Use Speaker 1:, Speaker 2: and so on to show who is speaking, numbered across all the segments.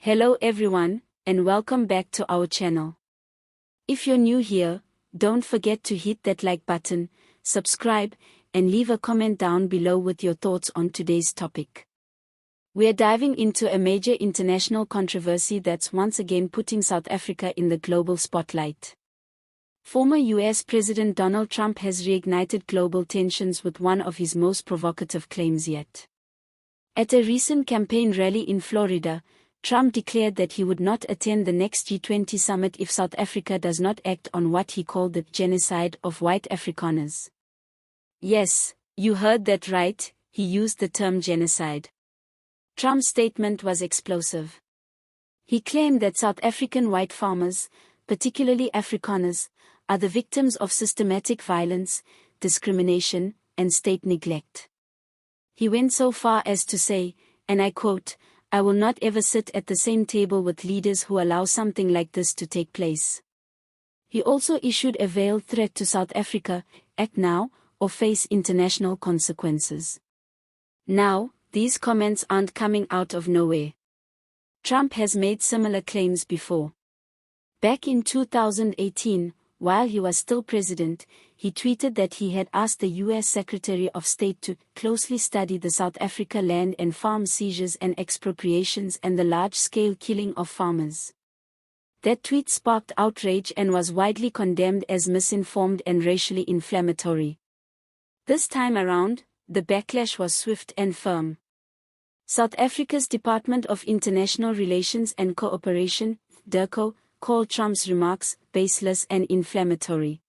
Speaker 1: Hello everyone, and welcome back to our channel. If you're new here, don't forget to hit that like button, subscribe, and leave a comment down below with your thoughts on today's topic. We're diving into a major international controversy that's once again putting South Africa in the global spotlight. Former US President Donald Trump has reignited global tensions with one of his most provocative claims yet. At a recent campaign rally in Florida, Trump declared that he would not attend the next G20 summit if South Africa does not act on what he called the genocide of white Afrikaners. Yes, you heard that right, he used the term genocide. Trump's statement was explosive. He claimed that South African white farmers, particularly Afrikaners, are the victims of systematic violence, discrimination, and state neglect. He went so far as to say, and I quote, "I will not ever sit at the same table with leaders who allow something like this to take place." He also issued a veiled threat to South Africa: act now, or face international consequences. Now, these comments aren't coming out of nowhere. Trump has made similar claims before. Back in 2018, while he was still president, he tweeted that he had asked the U.S. Secretary of State to closely study the South Africa land and farm seizures and expropriations and the large-scale killing of farmers. That tweet sparked outrage and was widely condemned as misinformed and racially inflammatory. This time around, the backlash was swift and firm. South Africa's Department of International Relations and Cooperation, DIRCO, called Trump's remarks baseless and inflammatory.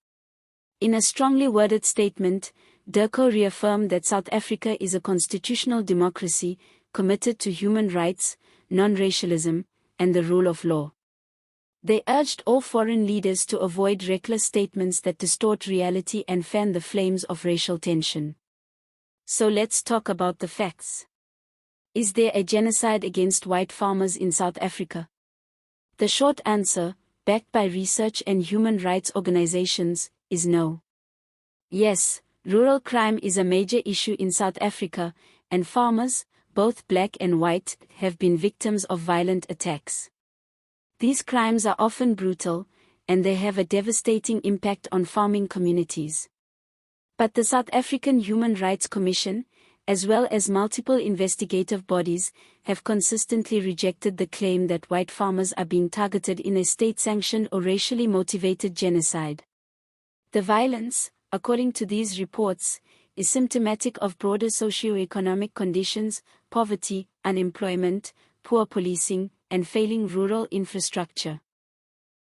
Speaker 1: In a strongly worded statement, DIRCO reaffirmed that South Africa is a constitutional democracy, committed to human rights, non-racialism, and the rule of law. They urged all foreign leaders to avoid reckless statements that distort reality and fan the flames of racial tension. So let's talk about the facts. Is there a genocide against white farmers in South Africa? The short answer, backed by research and human rights organizations, is no. Yes, rural crime is a major issue in South Africa, and farmers, both black and white, have been victims of violent attacks. These crimes are often brutal, and they have a devastating impact on farming communities. But the South African Human Rights Commission, as well as multiple investigative bodies, have consistently rejected the claim that white farmers are being targeted in a state-sanctioned or racially motivated genocide. The violence, according to these reports, is symptomatic of broader socio-economic conditions: poverty, unemployment, poor policing, and failing rural infrastructure.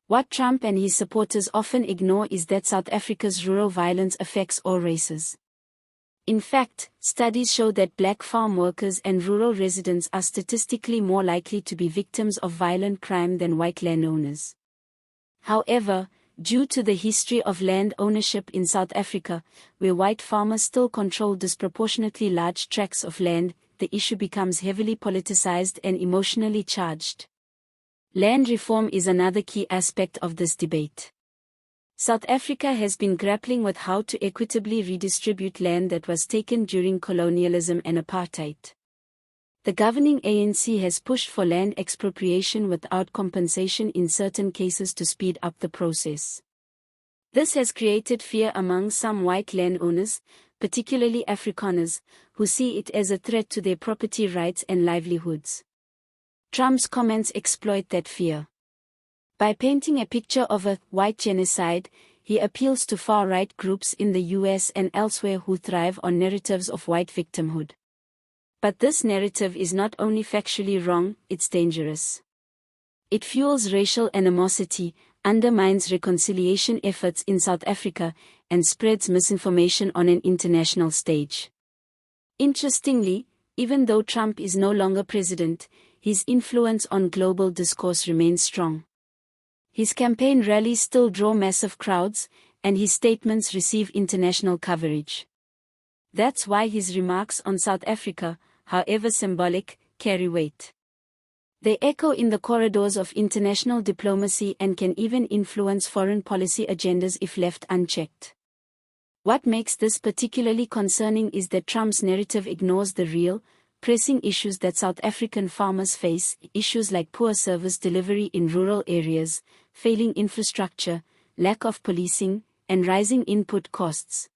Speaker 1: What Trump and his supporters often ignore is that South Africa's rural violence affects all races. In fact, studies show that black farm workers and rural residents are statistically more likely to be victims of violent crime than white landowners. However, due to the history of land ownership in South Africa, where white farmers still control disproportionately large tracts of land, the issue becomes heavily politicized and emotionally charged. Land reform is another key aspect of this debate. South Africa has been grappling with how to equitably redistribute land that was taken during colonialism and apartheid. The governing ANC has pushed for land expropriation without compensation in certain cases to speed up the process. This has created fear among some white landowners, particularly Afrikaners, who see it as a threat to their property rights and livelihoods. Trump's comments exploit that fear. By painting a picture of a white genocide, he appeals to far-right groups in the US and elsewhere who thrive on narratives of white victimhood. But this narrative is not only factually wrong, it's dangerous. It fuels racial animosity, undermines reconciliation efforts in South Africa, and spreads misinformation on an international stage. Interestingly, even though Trump is no longer president, his influence on global discourse remains strong. His campaign rallies still draw massive crowds, and his statements receive international coverage. That's why his remarks on South Africa, however symbolic, carry weight. They echo in the corridors of international diplomacy and can even influence foreign policy agendas if left unchecked. What makes this particularly concerning is that Trump's narrative ignores the real, pressing issues that South African farmers face, issues like poor service delivery in rural areas, failing infrastructure, lack of policing, and rising input costs.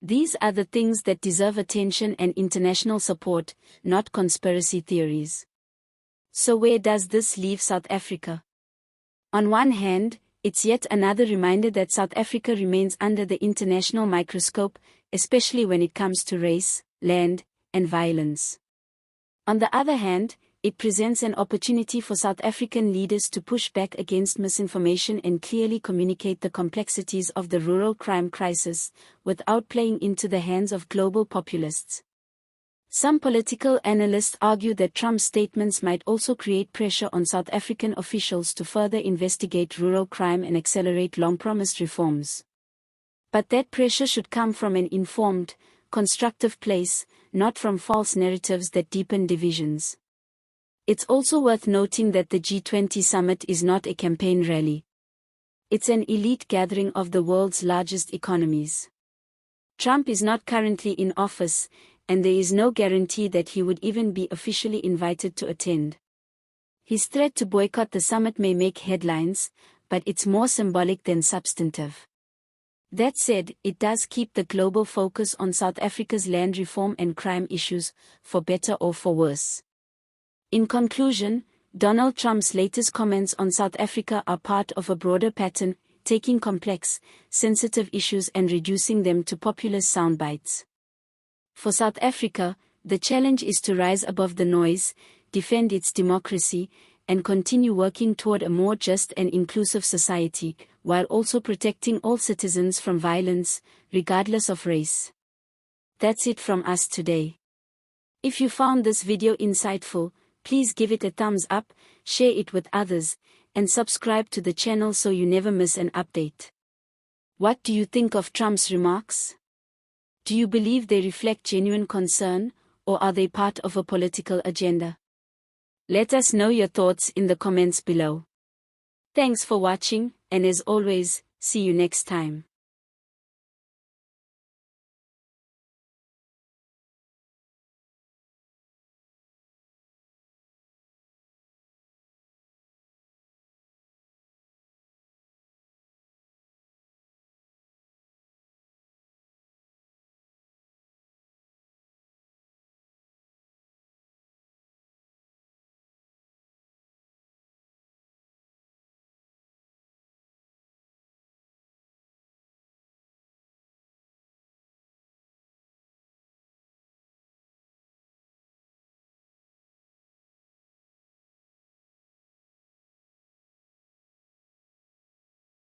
Speaker 1: These are the things that deserve attention and international support, not conspiracy theories. So where does this leave South Africa? On one hand, it's yet another reminder that South Africa remains under the international microscope, especially when it comes to race, land, and violence. On the other hand, it presents an opportunity for South African leaders to push back against misinformation and clearly communicate the complexities of the rural crime crisis, without playing into the hands of global populists. Some political analysts argue that Trump's statements might also create pressure on South African officials to further investigate rural crime and accelerate long-promised reforms. But that pressure should come from an informed, constructive place, not from false narratives that deepen divisions. It's also worth noting that the G20 summit is not a campaign rally. It's an elite gathering of the world's largest economies. Trump is not currently in office, and there is no guarantee that he would even be officially invited to attend. His threat to boycott the summit may make headlines, but it's more symbolic than substantive. That said, it does keep the global focus on South Africa's land reform and crime issues, for better or for worse. In conclusion, Donald Trump's latest comments on South Africa are part of a broader pattern, taking complex, sensitive issues and reducing them to populist soundbites. For South Africa, the challenge is to rise above the noise, defend its democracy, and continue working toward a more just and inclusive society, while also protecting all citizens from violence, regardless of race. That's it from us today. If you found this video insightful, please give it a thumbs up, share it with others, and subscribe to the channel so you never miss an update. What do you think of Trump's remarks? Do you believe they reflect genuine concern, or are they part of a political agenda? Let us know your thoughts in the comments below. Thanks for watching, and as always, see you next time.